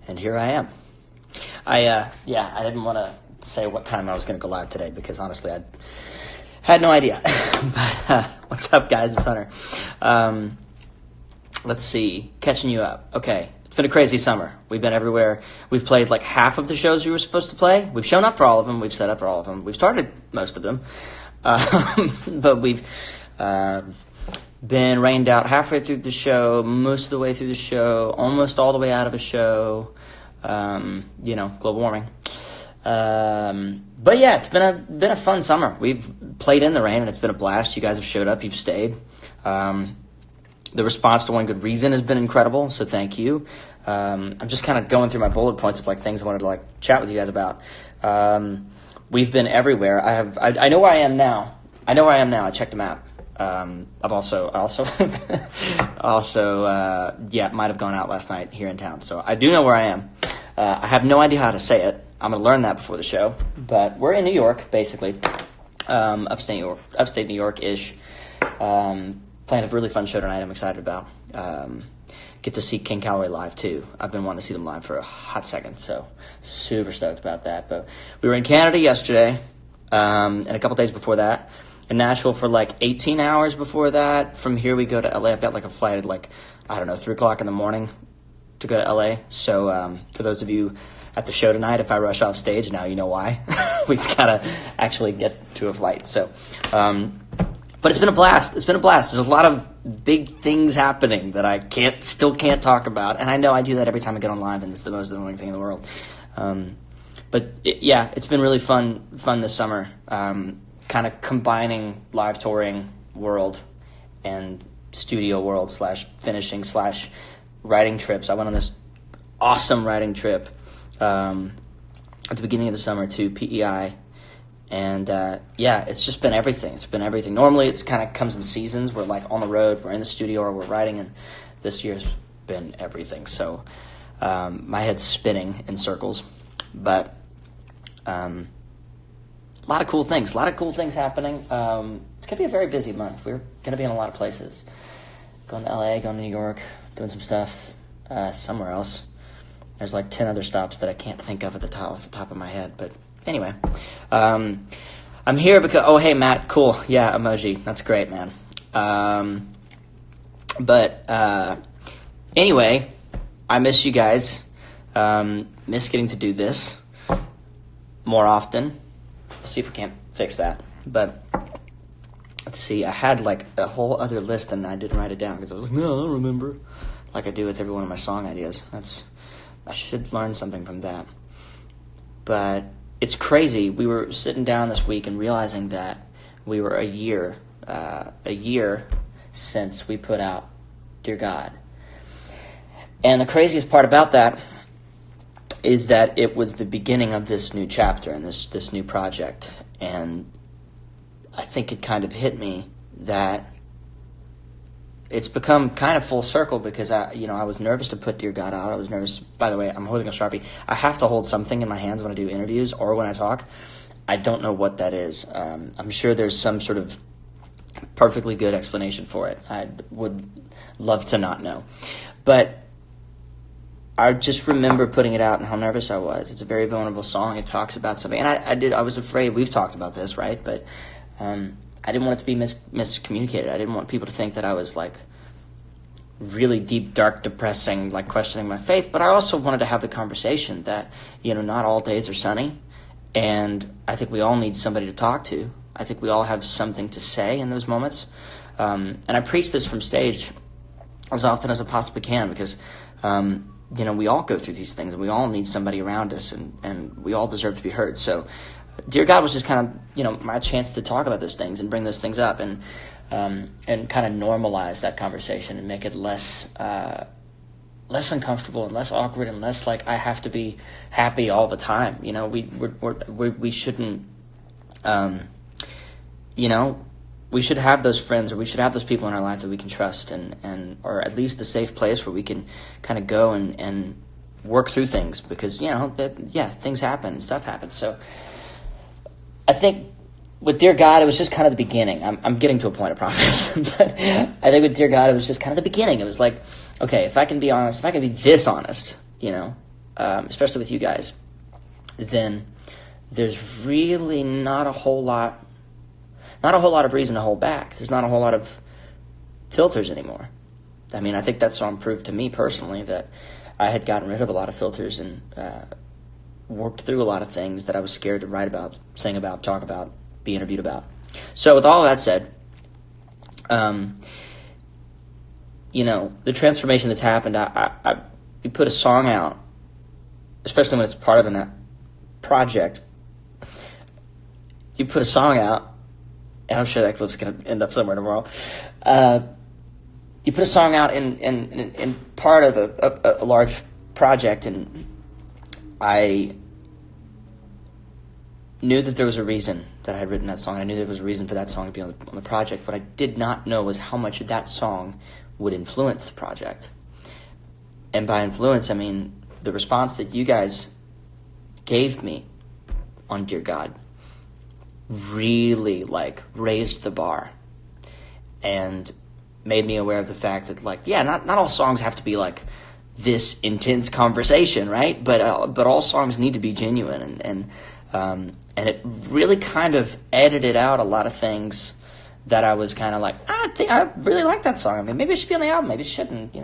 And here I am. I didn't want to say what time I was going to go live today because honestly, I had no idea. But what's up, guys? It's Hunter. Let's see. Catching you up. Okay. It's been a crazy summer. We've been everywhere. We've played like half of the shows we were supposed to play. We've shown up for all of them. We've set up for all of them. We've started most of them. But we've been rained out halfway through the show, most of the way through the show, almost all the way out of a show. Global warming. But yeah, it's been a fun summer. We've played in the rain and it's been a blast. You guys have showed up. You've stayed. The response to One Good Reason has been incredible, so thank you. I'm just kind of going through my bullet points of like things I wanted to like chat with you guys about. We've been everywhere. I know where I am now. I checked the map. I've also might have gone out last night here in town, so I do know where I am. I have no idea how to say it. I'm going to learn that before the show, but we're in New York, basically, upstate New York-ish. Playing a really fun show tonight I'm excited about. Get to see King Calloway live, too. I've been wanting to see them live for a hot second, so super stoked about that. But we were in Canada yesterday, and a couple days before that. In Nashville for like 18 hours before that. From here we go to LA. I've got like a flight at like, 3 o'clock in the morning to go to LA. So for those of you at the show tonight, if I rush off stage, now you know why. We've got to actually get to a flight. So, but it's been a blast. There's a lot of big things happening that I still can't talk about. And I know I do that every time I get on live, and it's the most annoying thing in the world. It's been really fun this summer. Kind of combining live touring world and studio world / finishing / writing trips. I went on this awesome writing trip at the beginning of the summer to PEI, and it's just been everything. It's been everything. Normally it's kind of comes in seasons. We're like on the road, we're in the studio, or we're writing, and this year's been everything. So my head's spinning in circles, but a lot of cool things happening. It's going to be a very busy month. We're going to be in a lot of places. Going to LA, going to New York, doing some stuff somewhere else. There's like 10 other stops that I can't think of off the top of my head. But anyway, I'm here because, oh, hey, Matt, cool. Yeah, emoji. That's great, man. Anyway, I miss you guys. Miss getting to do this more often. We'll see if we can't fix that. But let's see. I had like a whole other list and I didn't write it down because I was like, no, I don't remember. Like I do with every one of my song ideas. I should learn something from that. But it's crazy. We were sitting down this week and realizing that we were a year since we put out Dear God. And the craziest part about that is that it was the beginning of this new chapter and this new project. And I think it kind of hit me that it's become kind of full circle because I was nervous to put Dear God out. I was nervous. By the way, I'm holding a Sharpie. I have to hold something in my hands when I do interviews or when I talk. I don't know what that is. I'm sure there's some sort of perfectly good explanation for it. I would love to not know. But I just remember putting it out and how nervous I was. It's a very vulnerable song. It talks about something. And I was afraid. We've talked about this, right? But I didn't want it to be miscommunicated. I didn't want people to think that I was like really deep, dark, depressing, like questioning my faith. But I also wanted to have the conversation that, not all days are sunny. And I think we all need somebody to talk to. I think we all have something to say in those moments. And I preach this from stage as often as I possibly can because we all go through these things and we all need somebody around us and we all deserve to be heard. So Dear God was just kind of, my chance to talk about those things and bring those things up and kind of normalize that conversation and make it less uncomfortable and less awkward and less like I have to be happy all the time. We shouldn't, we should have those friends or we should have those people in our lives that we can trust and or at least a safe place where we can kind of go and work through things because, things happen and stuff happens. So I think with Dear God, it was just kind of the beginning. I'm getting to a point, I promise. But I think with Dear God, it was just kind of the beginning. It was like, okay, if I can be honest, if I can be this honest, especially with you guys, then there's really not a whole lot of reason to hold back. There's not a whole lot of filters anymore. I mean, I think that song proved to me personally that I had gotten rid of a lot of filters and worked through a lot of things that I was scared to write about, sing about, talk about, be interviewed about. So with all that said, the transformation that's happened, we put a song out, especially when it's part of a project. You put a song out, and I'm sure that clip's going to end up somewhere tomorrow. You put a song out in part of a large project, and I knew that there was a reason that I had written that song. I knew there was a reason for that song to be on the project. What I did not know was how much that song would influence the project. And by influence, I mean the response that you guys gave me on Dear God really raised the bar and made me aware of the fact that not all songs have to be this intense conversation, right? But all songs need to be genuine, and it really kind of edited out a lot of things that I was kind of I really like that song. I mean, maybe it should be on the album, maybe it shouldn't,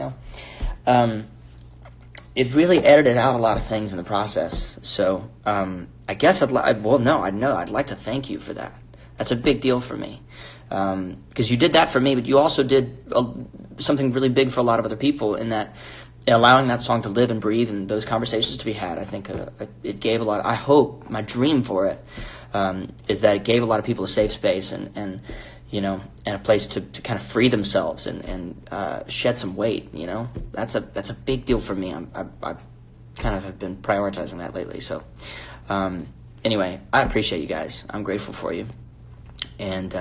It really edited out a lot of things in the process. So I guess I'd like to thank you for that. That's a big deal for me. Because you did that for me, but you also did something really big for a lot of other people in that allowing that song to live and breathe and those conversations to be had. I think it gave a lot. I hope my dream for it is that it gave a lot of people a safe space and a place to kind of free themselves and shed some weight. That's a big deal for me. I kind of have been prioritizing that lately. So anyway, I appreciate you guys. I'm grateful for you, and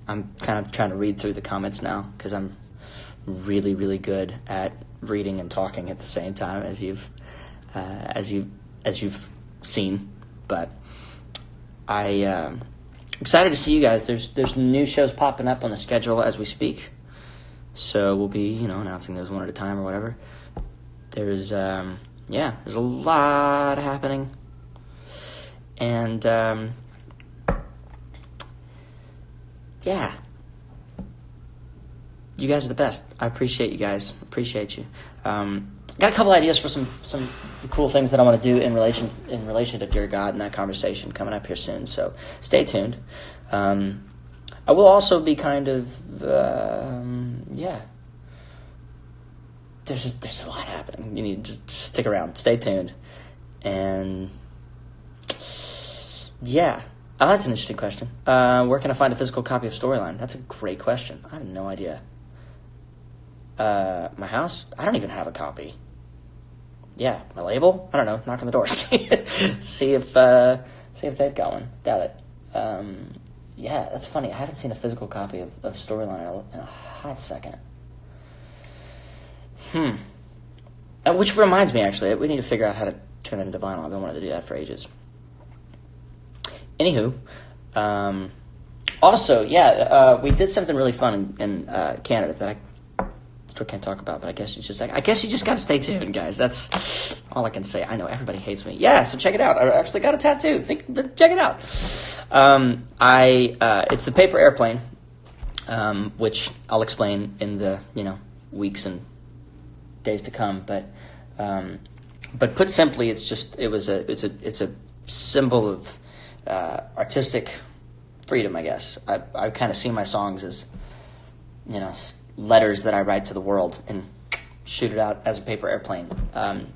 I'm kind of trying to read through the comments now because I'm really, really good at reading and talking at the same time, as you've seen. But I'm excited to see you guys. There's new shows popping up on the schedule as we speak, so we'll be announcing those one at a time or whatever. There's a lot happening, and you guys are the best. I appreciate you guys. Appreciate you. Got a couple ideas for some cool things that I want to do in relation to Dear God and that conversation coming up here soon. So stay tuned. I will also be kind of There's a lot happening. You need to just stick around. Stay tuned. And oh, that's an interesting question. Where can I find a physical copy of Storyline? That's a great question. I have no idea. My house? I don't even have a copy. Yeah, my label? I don't know. Knock on the door. see if they've got one. Doubt it. That's funny. I haven't seen a physical copy of Storyline in a hot second. Which reminds me, actually, we need to figure out how to turn that into vinyl. I've been wanting to do that for ages. Anywho, we did something really fun in Canada that I still can't talk about, but I guess you just got to stay tuned, guys. That's all I can say. I know everybody hates me. Yeah, so check it out. I actually got a tattoo. Check it out. It's the paper airplane, which I'll explain in the weeks and days to come. But put simply, it's a symbol of artistic freedom, I guess. I kind of see my songs as letters that I write to the world and shoot it out as a paper airplane. And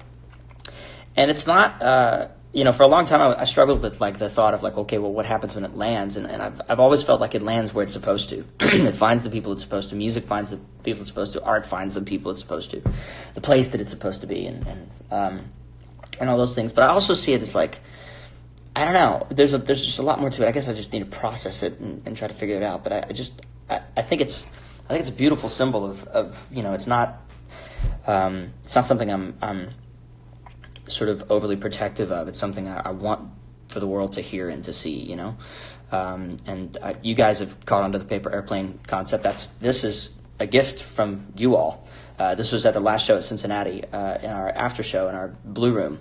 it's not, for a long time I struggled with the thought of okay, well, what happens when it lands? And I've always felt like it lands where it's supposed to. It finds the people it's supposed to. Music finds the people it's supposed to. Art finds the people it's supposed to. The place that it's supposed to be, and all those things. But I also see it as I don't know. There's just a lot more to it. I guess I just need to process it and try to figure it out. But I think it's a beautiful symbol of it's not something I'm sort of overly protective of. It's something I want for the world to hear and to see, and you guys have caught on to the paper airplane concept. This is a gift from you all. This was at the last show at Cincinnati in our after show in our Blue Room.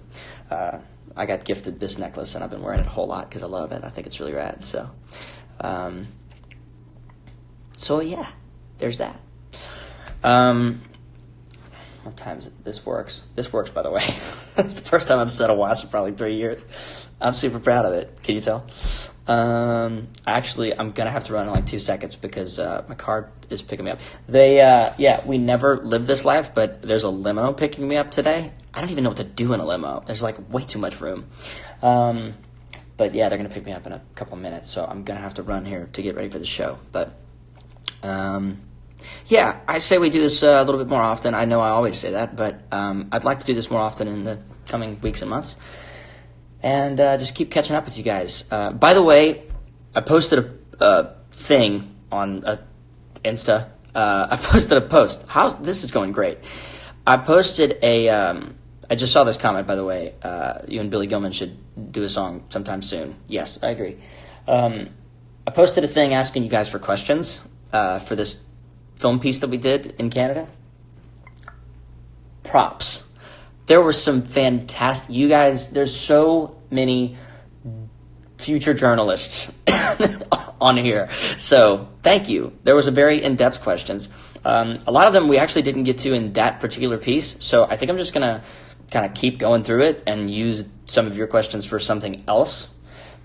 I got gifted this necklace, and I've been wearing it a whole lot because I love it. I think it's really rad. So yeah, there's that. What time is it? This works. This works, by the way. It's the first time I've set a watch in probably 3 years. I'm super proud of it. Can you tell? Actually, I'm going to have to run in like 2 seconds because my car is picking me up. We never live this life, but there's a limo picking me up today. I don't even know what to do in a limo. There's like way too much room. But yeah, they're going to pick me up in a couple minutes, so I'm going to have to run here to get ready for the show. But yeah, I say we do this a little bit more often. I know I always say that, but I'd like to do this more often in the coming weeks and months. And just keep catching up with you guys. By the way, I posted a thing on Insta. I posted a post. This is going great. I posted I just saw this comment, by the way. You and Billy Gilman should do a song sometime soon. Yes, I agree. I posted a thing asking you guys for questions for this film piece that we did in Canada. Props. There were some fantastic... You guys, there's so many future journalists on here. So, thank you. There was a very in-depth questions. A lot of them we actually didn't get to in that particular piece. So, I think I'm just going to kind of keep going through it and use some of your questions for something else.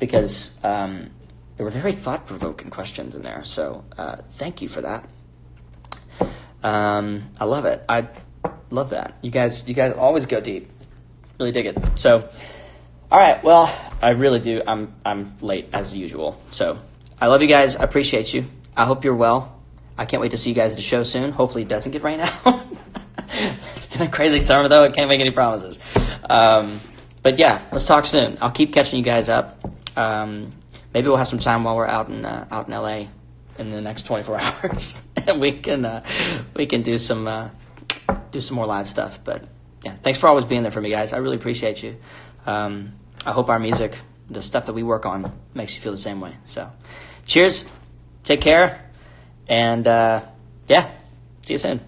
Because there were very thought-provoking questions in there. So, thank you for that. I love it. I love that. You guys always go deep. Really dig it. So, all right. Well, I really do. I'm late as usual. So, I love you guys. I appreciate you. I hope you're well. I can't wait to see you guys at the show soon. Hopefully, it doesn't get rain out. It's been a crazy summer, though. I can't make any promises. But yeah, let's talk soon. I'll keep catching you guys up. Maybe we'll have some time while we're out in LA in the next 24 hours, and we can do some more live stuff. But yeah, thanks for always being there for me, guys. I really appreciate you. I hope our music, the stuff that we work on, makes you feel the same way. So, cheers, take care, and yeah, see you soon.